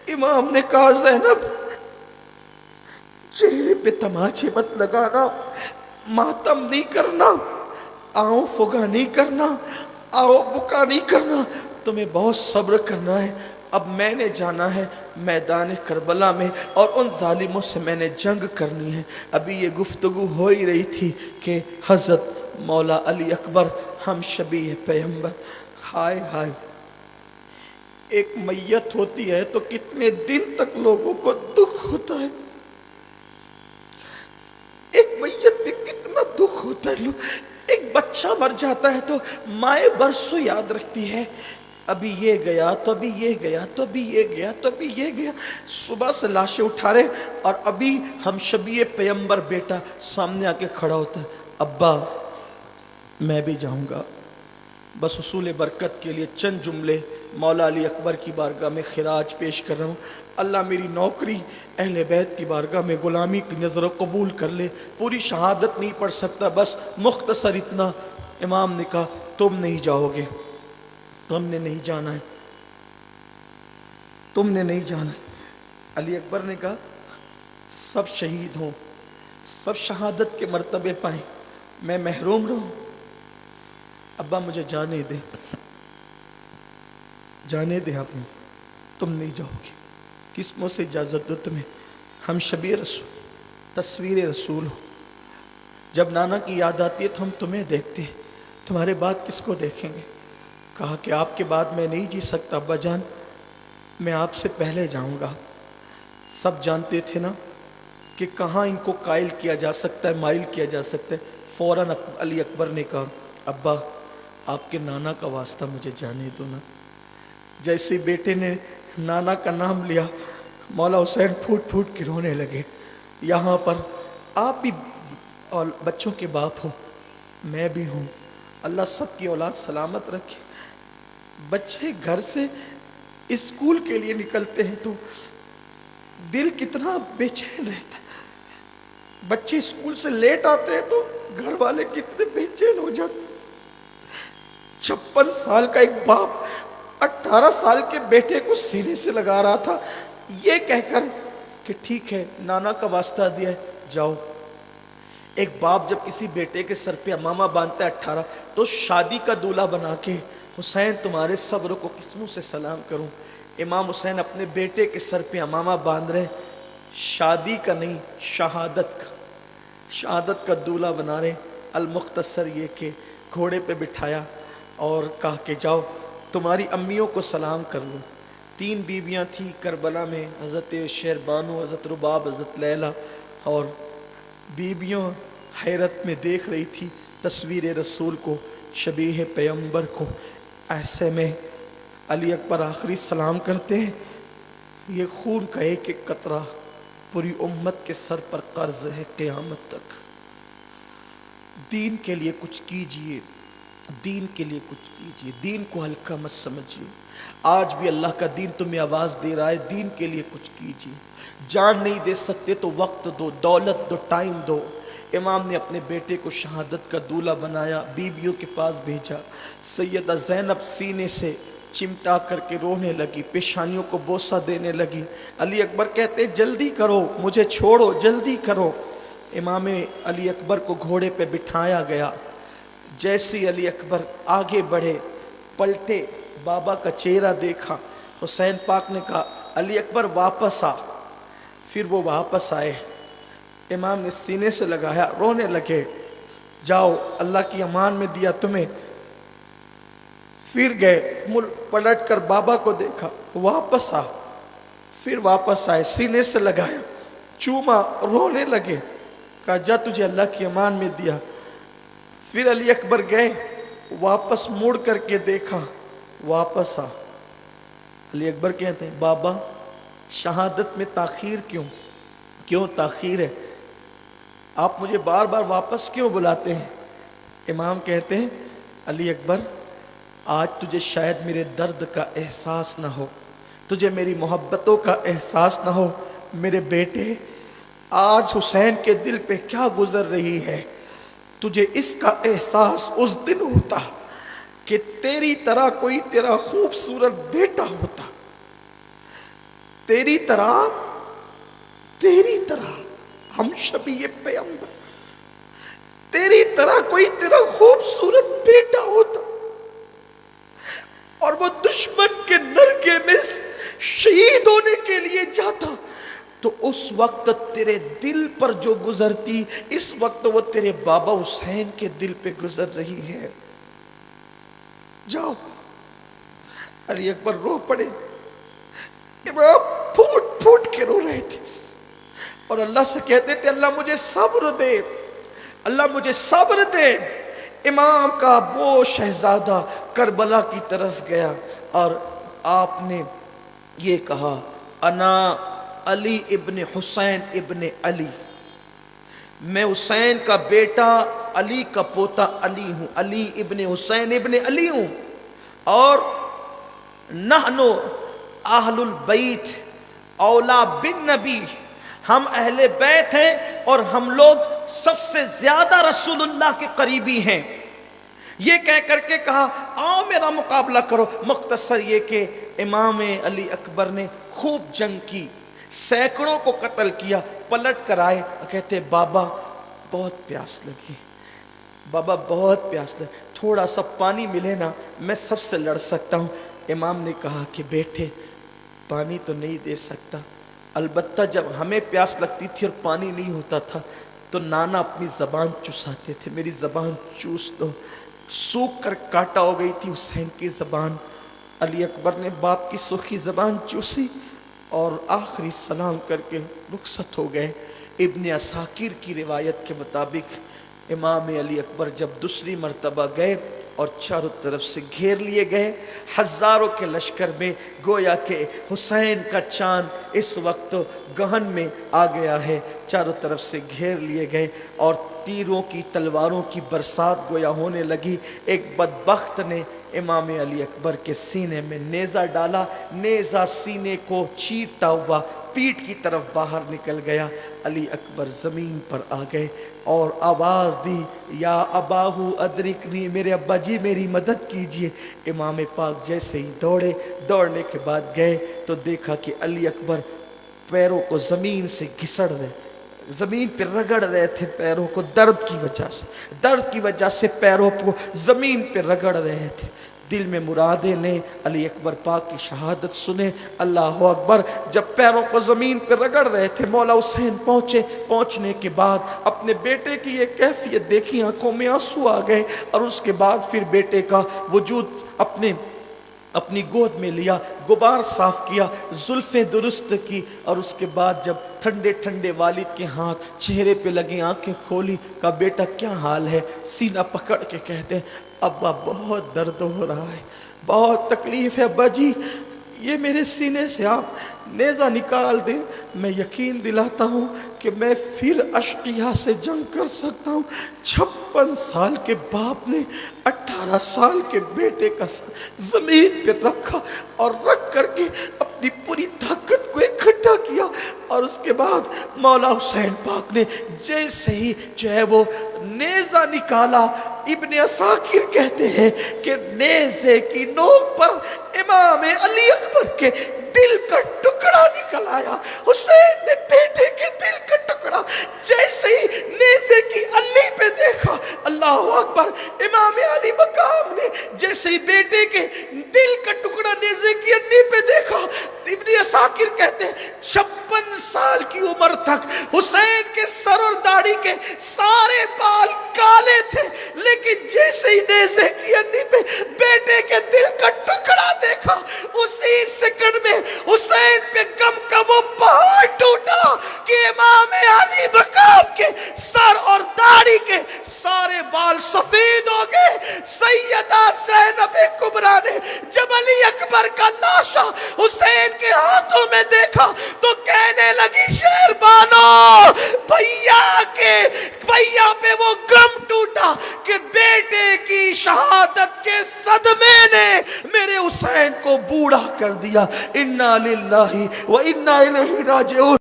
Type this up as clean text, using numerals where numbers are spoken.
امام نے کہا زینب چہرے پہ تماچے مت لگانا، ماتم نہیں کرنا، آؤ فگا نہیں کرنا، آؤ بکا نہیں کرنا، تمہیں بہت صبر کرنا ہے۔ اب میں نے جانا ہے میدان کربلا میں اور ان ظالموں سے میں نے جنگ کرنی ہے۔ ابھی یہ گفتگو ہو ہی رہی تھی کہ حضرت مولا علی اکبر ہم شبیہ پیغمبر، ہائے ہائے، ایک میت ہوتی ہے تو کتنے دن تک لوگوں کو دکھ ہوتا ہے، ایک میت پہ کتنا دکھ ہوتا ہے، ایک بچہ مر جاتا ہے تو مائیں برسوں یاد رکھتی ہے، ابھی یہ گیا تو ابھی یہ گیا تو ابھی یہ گیا تو ابھی یہ گیا، صبح سے لاشیں اٹھا رہے، اور ابھی ہم شبیہ پیغمبر بیٹا سامنے آ کے کھڑا ہوتا ہے، ابا میں بھی جاؤں گا، بس حصول برکت کے لیے چند جملے مولا علی اکبر کی بارگاہ میں خراج پیش کر رہا ہوں، اللہ میری نوکری اہل بیت کی بارگاہ میں غلامی کی نظر قبول کر لے۔ پوری شہادت نہیں پڑھ سکتا، بس مختصر اتنا، امام نے کہا تم نہیں جاؤ گے، تم نے نہیں جانا ہے، تم نے نہیں جانا ہے۔ علی اکبر نے کہا سب شہید ہوں، سب شہادت کے مرتبے پائیں، میں محروم رہوں؟ ابا مجھے جانے دے، جانے دے، آپ نے، تم نہیں جاؤ گے، کس منہ سے اجازت دو تمہیں؟ ہم شبیہ رسول، تصویر رسول ہو، جب نانا کی یاد آتی ہے تو ہم تمہیں دیکھتے ہیں، تمہارے بعد کس کو دیکھیں گے؟ کہا کہ آپ کے بعد میں نہیں جی سکتا ابا جان، میں آپ سے پہلے جاؤں گا۔ سب جانتے تھے نا کہ کہاں ان کو قائل کیا جا سکتا ہے، مائل کیا جا سکتا ہے۔ فوراً علی اکبر نے کہا ابا آپ کے نانا کا واسطہ مجھے جانے دو نا۔ جیسے بیٹے نے نانا کا نام لیا، مولا حسین پھوٹ پھوٹ کے رونے لگے۔ یہاں پر آپ بھی اور بچوں کے باپ ہو، میں بھی ہوں، اللہ سب کی اولاد سلامت رکھے۔ بچے گھر سے اسکول کے لیے نکلتے ہیں تو دل کتنا بے چین رہتا ہے، بچے اسکول سے لیٹ آتے ہیں تو گھر والے کتنے بے چین ہو جاتے ہیں۔ 56 سال کا ایک باپ 18 سال کے بیٹے کو سینے سے لگا رہا تھا، یہ کہہ کر کہ ٹھیک ہے نانا کا واسطہ دیا ہے جاؤ۔ ایک باپ جب کسی بیٹے کے سر پہ امامہ باندھتا ہے 18، تو شادی کا دولہا بنا کے حسین تمہارے صبر کو کس منہ سے سلام کروں؟ امام حسین اپنے بیٹے کے سر پہ امامہ باندھ رہے، شادی کا نہیں شہادت کا، شہادت کا دولہا بنا رہے۔ المختصر یہ کہ گھوڑے پہ بٹھایا اور کہا کہ جاؤ تمہاری امیوں کو سلام کر لو۔ 3 بیویاں تھیں کربلا میں، حضرت شیر بانو، حضرت رباب، حضرت لیلہ، اور بیویوں حیرت میں دیکھ رہی تھی تصویر رسول کو، شبیہ پیغمبر کو۔ ایسے میں علی اکبر آخری سلام کرتے ہیں، یہ خون کا ایک ایک قطرہ پوری امت کے سر پر قرض ہے قیامت تک۔ دین کے لیے کچھ کیجئے، دین کے لیے کچھ کیجئے، دین کو ہلکا مت سمجھیے۔ آج بھی اللہ کا دین تمہیں آواز دے رہا ہے، دین کے لیے کچھ کیجئے۔ جان نہیں دے سکتے تو وقت دو، دولت دو، ٹائم دو۔ امام نے اپنے بیٹے کو شہادت کا دولہا بنایا، بیویوں کے پاس بھیجا۔ سیدہ زینب سینے سے چمٹا کر کے رونے لگی، پیشانیوں کو بوسہ دینے لگی۔ علی اکبر کہتے جلدی کرو، مجھے چھوڑو، جلدی کرو۔ امام علی اکبر کو گھوڑے پہ بٹھایا گیا۔ جیسے علی اکبر آگے بڑھے، پلٹے، بابا کا چہرہ دیکھا، حسین پاک نے کہا علی اکبر واپس آ۔ پھر وہ واپس آئے، امام نے سینے سے لگایا، رونے لگے، جاؤ اللہ کی امان میں دیا تمہیں۔ پھر گئے، پلٹ کر بابا کو دیکھا، واپس آ۔ پھر واپس آئے، سینے سے لگایا، چوما، رونے لگے، کہا جا تجھے اللہ کی امان میں دیا۔ پھر علی اکبر گئے، واپس مڑ کر کے دیکھا، واپس آ۔ علی اکبر کہتے ہیں بابا شہادت میں تاخیر کیوں تاخیر ہے؟ آپ مجھے بار بار واپس کیوں بلاتے ہیں؟ امام کہتے ہیں علی اکبر آج تجھے شاید میرے درد کا احساس نہ ہو، تجھے میری محبتوں کا احساس نہ ہو، میرے بیٹے آج حسین کے دل پہ کیا گزر رہی ہے، تجھے اس کا احساس اس دن ہوتا کہ تیری طرح کوئی تیرا خوبصورت بیٹا ہوتا، تیری طرح ہم شبیہ پیغمبر، تیری طرح کوئی تیرا خوبصورت بیٹا ہوتا اور وہ دشمن کے نرگے میں شہید ہونے کے لیے جاتا، تو اس وقت تیرے دل پر جو گزرتی، اس وقت وہ تیرے بابا حسین کے دل پہ گزر رہی ہے۔ جاؤ۔ علی اکبر رو پڑے، امام پھوٹ پھوٹ کے رو رہے تھے اور اللہ سے کہتے تھے اللہ مجھے صبر دے، اللہ مجھے صبر دے۔ امام کا وہ شہزادہ کربلا کی طرف گیا اور آپ نے یہ کہا انا علی ابن حسین ابن علی، میں حسین کا بیٹا علی کا پوتا علی ہوں، علی ابن حسین ابن علی ہوں، اور نحنو اہل البیت اولا بن نبی، ہم اہل بیت ہیں اور ہم لوگ سب سے زیادہ رسول اللہ کے قریبی ہیں۔ یہ کہہ کر کے کہا آؤ میرا مقابلہ کرو۔ مختصر یہ کہ امام علی اکبر نے خوب جنگ کی، سینکڑوں کو قتل کیا، پلٹ کر آئے، کہتے بابا بہت پیاس لگی، بابا بہت پیاس لگی، تھوڑا سا پانی ملے نا، میں سب سے لڑ سکتا ہوں۔ امام نے کہا کہ بیٹے پانی تو نہیں دے سکتا، البتہ جب ہمیں پیاس لگتی تھی اور پانی نہیں ہوتا تھا تو نانا اپنی زبان چوساتے تھے، میری زبان چوس دو۔ سوکھ کر کاٹا ہو گئی تھی حسین کی زبان، علی اکبر نے باپ کی سوکھی زبان چوسی اور آخری سلام کر کے رخصت ہو گئے۔ ابن عساکر کی روایت کے مطابق امام علی اکبر جب دوسری مرتبہ گئے اور چاروں طرف سے گھیر لیے گئے، ہزاروں کے لشکر میں، گویا کہ حسین کا چاند اس وقت گہن میں آ گیا ہے، چاروں طرف سے گھیر لیے گئے اور تیروں کی تلواروں کی برسات گویا ہونے لگی۔ ایک بدبخت نے امام علی اکبر کے سینے میں نیزہ ڈالا، نیزہ سینے کو چیرتا ہوا پیٹھ کی طرف باہر نکل گیا۔ علی اکبر زمین پر آ گئے اور آواز دی یا اباہو ادرکنی، میرے ابا جی میری مدد کیجئے۔ امام پاک جیسے ہی دوڑے، دوڑنے کے بعد گئے تو دیکھا کہ علی اکبر پیروں کو زمین سے گھسڑ رہے، زمین پہ رگڑ رہے تھے پیروں کو، درد کی وجہ سے پیروں کو زمین پہ رگڑ رہے تھے۔ دل میں مرادیں لیں، علی اکبر پاک کی شہادت سنیں، اللہ اکبر۔ جب پیروں کو زمین پہ رگڑ رہے تھے مولا حسین پہنچے، پہنچنے کے بعد اپنے بیٹے کی یہ کیفیت دیکھی، آنکھوں میں آنسو آ گئے، اور اس کے بعد پھر بیٹے کا وجود اپنی گود میں لیا، غبار صاف کیا، زلفیں درست کی، اور اس کے بعد جب ٹھنڈے ٹھنڈے والد کے ہاتھ چہرے پہ لگے، آنکھیں کھولی، کہا بیٹا کیا حال ہے؟ سینہ پکڑ کے کہتے ہیں ابا بہت درد ہو رہا ہے، بہت تکلیف ہے ابا جی، یہ میرے سینے سے آپ نیزہ نکال دیں، میں یقین دلاتا ہوں کہ میں پھر اشقیاء سے جنگ کر سکتا ہوں۔ 56 سال کے باپ نے 18 سال کے بیٹے کا سر زمین پہ رکھا اور رکھ کر کے اپنی پوری طاقت کو اکٹھا کیا، اور اس کے بعد مولا حسین پاک نے جیسے ہی جو ہے وہ نیزہ نکالا، ابن عساکر کہتے ہیں کہ نیزے کی نوک پر امام علی اکبر کے دل کا ٹکڑا نکل آیا۔ حسین نے بیٹے کے دل کا ٹکڑا جیسے ہی نیزے کی الی پہ دیکھا، اللہ اکبر، امام علی مقام نے جیسے ہی بیٹے کے دل کا ٹکڑا نیزے کی الی پہ دیکھا، ابن عساکر کہتے ہیں 56 سال کی عمر تک حسین کے سر اور داڑھی کے سارے بال کالے تھے، لیکن جیسے ہی نیزے کی الی پہ بیٹے کے دل کا ٹکڑا دیکھا، اسی سیکنڈ میں حسین پہ غم کا وہ پہاڑ ٹوٹا کہ امام علی مقام کے سر اور داڑھی کے سارے بال سفید ہو گئے۔ سیدہ زینب کبریٰ نے جب علی اکبر کا لاشا حسین کے ہاتھوں میں دیکھا تو کہنے لگی شیر بانو، بھیا پہ وہ غم ٹوٹا کہ بیٹے کی شہادت کے صدمے نے میرے حسین کو بوڑھا کر دیا۔ انا للہ و انا الیہ راجعون۔